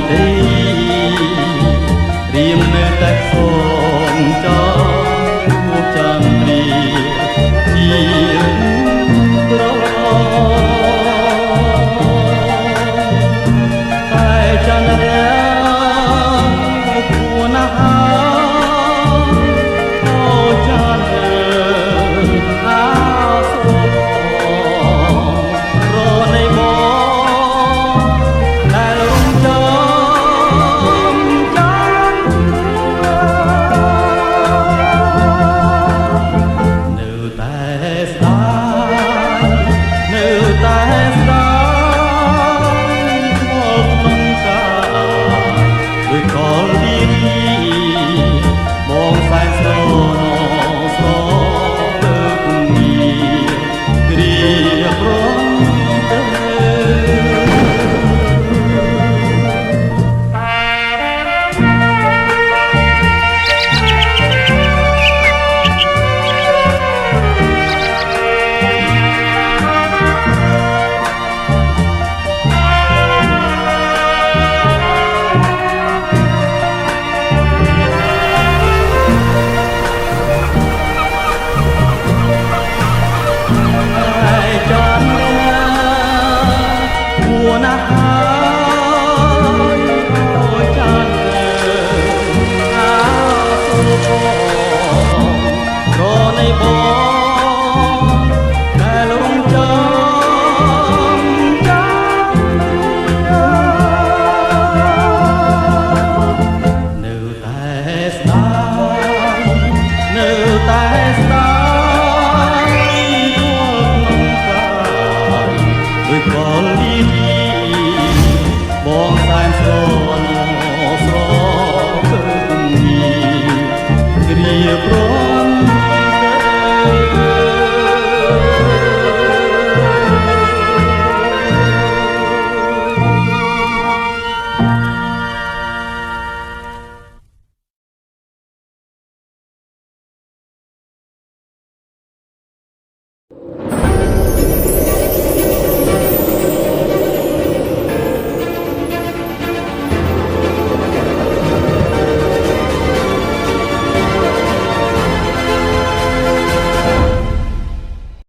ទេរៀមនៅតែខំចោលពួកចាំព្រាជាប្រតែចន្ទរាគួរណាស់អូចានអាសូរនៃបងដែលរំចាំនៅតែស្ដាយនៅតែស្ដាយមកក្នុងកាយដោយកលលាបងសែនស្រណស្រទៅគុំងារគ្រាប្រំទៅ ណាស់ហើយអូចានអាសូរប្រណីបងដែលរំចាំចាំនៅតែស្ដាយនៅតែស្ដាយด้วยกลลีបងសែនស្រ